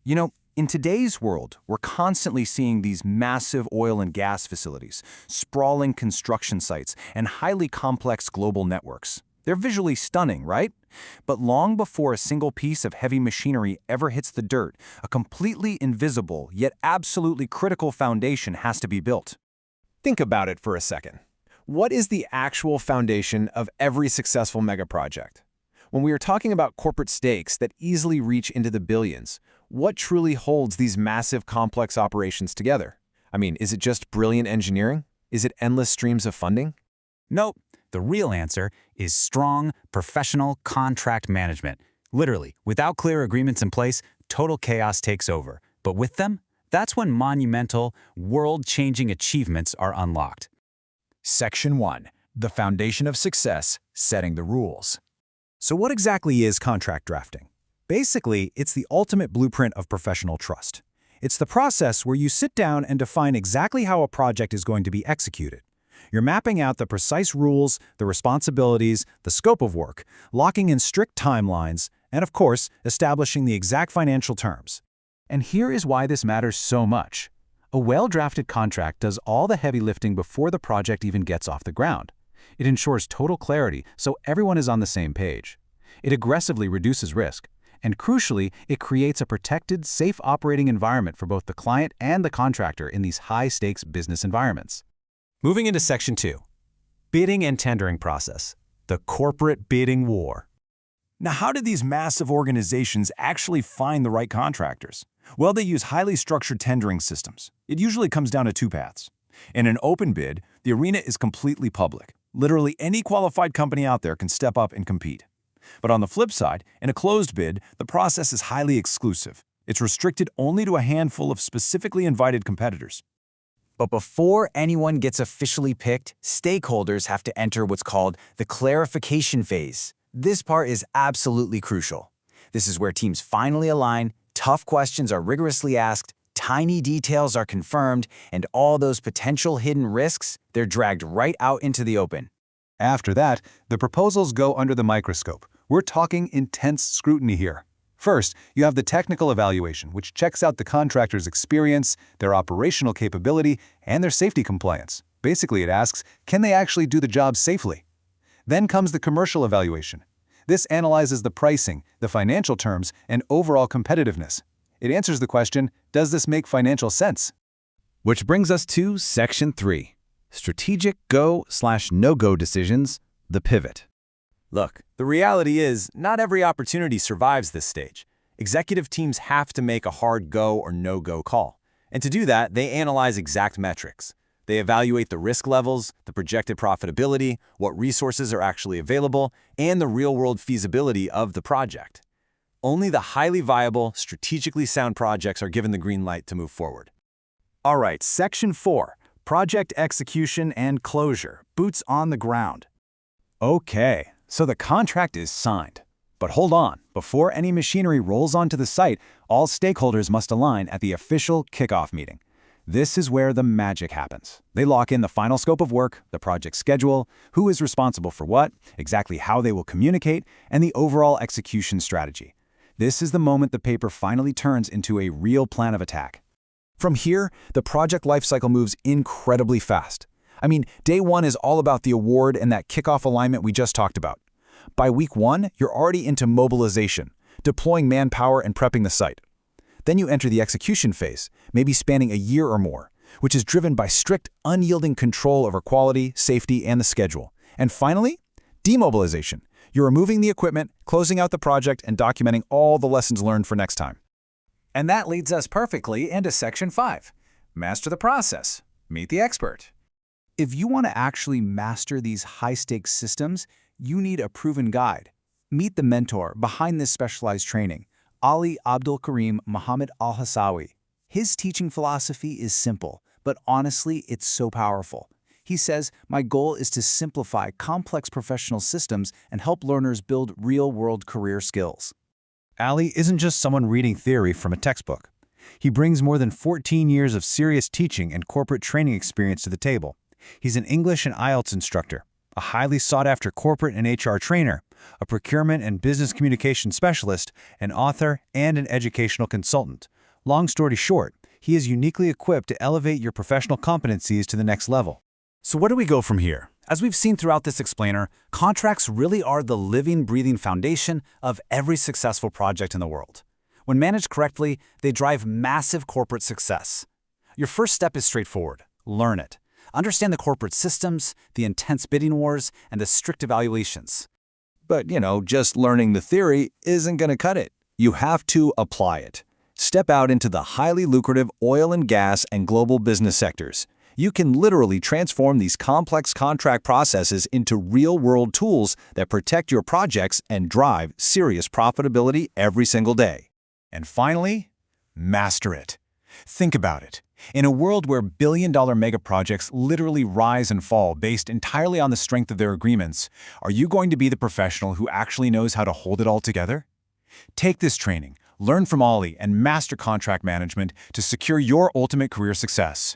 In today's world, we're constantly seeing these massive oil and gas facilities, sprawling construction sites, and highly complex global networks. They're visually stunning, right? But long before a single piece of heavy machinery ever hits the dirt, a completely invisible yet absolutely critical foundation has to be built. Think about it for a second. What is the actual foundation of every successful mega project? When we are talking about corporate stakes that easily reach into the billions, what truly holds these massive complex operations together? Is it just brilliant engineering? Is it endless streams of funding? Nope. The real answer is strong, professional contract management. Literally, without clear agreements in place, total chaos takes over. But with them, that's when monumental, world-changing achievements are unlocked. Section 1. The Foundation of Success, Setting the Rules. So what exactly is contract drafting? Basically, it's the ultimate blueprint of professional trust. It's the process where you sit down and define exactly how a project is going to be executed. You're mapping out the precise rules, the responsibilities, the scope of work, locking in strict timelines, and of course, establishing the exact financial terms. And here is why this matters so much. A well-drafted contract does all the heavy lifting before the project even gets off the ground. It ensures total clarity so everyone is on the same page. It aggressively reduces risk. And crucially, it creates a protected, safe operating environment for both the client and the contractor in these high-stakes business environments. Moving into Section 2. Bidding and tendering process. The corporate bidding war. Now, how do these massive organizations actually find the right contractors? Well, they use highly structured tendering systems. It usually comes down to two paths. In an open bid, the arena is completely public. Literally any qualified company out there can step up and compete. But on the flip side, in a closed bid, the process is highly exclusive. It's restricted only to a handful of specifically invited competitors. But before anyone gets officially picked, stakeholders have to enter what's called the clarification phase. This part is absolutely crucial. This is where teams finally align, tough questions are rigorously asked, tiny details are confirmed, and all those potential hidden risks, they're dragged right out into the open. After that, the proposals go under the microscope. We're talking intense scrutiny here. First, you have the technical evaluation, which checks out the contractor's experience, their operational capability, and their safety compliance. Basically, it asks, can they actually do the job safely? Then comes the commercial evaluation. This analyzes the pricing, the financial terms, and overall competitiveness. It answers the question, does this make financial sense? Which brings us to Section 3. Strategic go/no-go decisions, the pivot. Look, the reality is, not every opportunity survives this stage. Executive teams have to make a hard go or no-go call. And to do that, they analyze exact metrics. They evaluate the risk levels, the projected profitability, what resources are actually available, and the real-world feasibility of the project. Only the highly viable, strategically sound projects are given the green light to move forward. All right, Section 4, Project Execution and Closure, Boots on the Ground. Okay, so the contract is signed. But hold on, before any machinery rolls onto the site, all stakeholders must align at the official kickoff meeting. This is where the magic happens. They lock in the final scope of work, the project schedule, who is responsible for what, exactly how they will communicate, and the overall execution strategy. This is the moment the paper finally turns into a real plan of attack. From here, the project lifecycle moves incredibly fast. Day one is all about the award and that kickoff alignment we just talked about. By week 1, you're already into mobilization, deploying manpower and prepping the site. Then you enter the execution phase, maybe spanning a year or more, which is driven by strict, unyielding control over quality, safety, and the schedule. And finally, demobilization. You're removing the equipment, closing out the project, and documenting all the lessons learned for next time. And that leads us perfectly into Section 5, Master the Process, Meet the Expert. If you want to actually master these high-stakes systems, you need a proven guide. Meet the mentor behind this specialized training, Ali Abdul Karim Muhammad Al-Hassawi. His teaching philosophy is simple, but honestly, it's so powerful. He says, my goal is to simplify complex professional systems and help learners build real-world career skills. Ali isn't just someone reading theory from a textbook. He brings more than 14 years of serious teaching and corporate training experience to the table. He's an English and IELTS instructor, a highly sought-after corporate and HR trainer, a procurement and business communication specialist, an author, and an educational consultant, Long story short, he is uniquely equipped to elevate your professional competencies to the next level. So where do we go from here? As we've seen throughout this explainer, contracts really are the living, breathing foundation of every successful project in the world. When managed correctly, they drive massive corporate success. Your first step is straightforward. Learn it. Understand the corporate systems, the intense bidding wars, and the strict evaluations. But, just learning the theory isn't going to cut it. You have to apply it. Step out into the highly lucrative oil and gas and global business sectors. You can literally transform these complex contract processes into real-world tools that protect your projects and drive serious profitability every single day. And finally, master it. Think about it. In a world where billion-dollar mega-projects literally rise and fall based entirely on the strength of their agreements, are you going to be the professional who actually knows how to hold it all together? Take this training, learn from Ollie, and master contract management to secure your ultimate career success.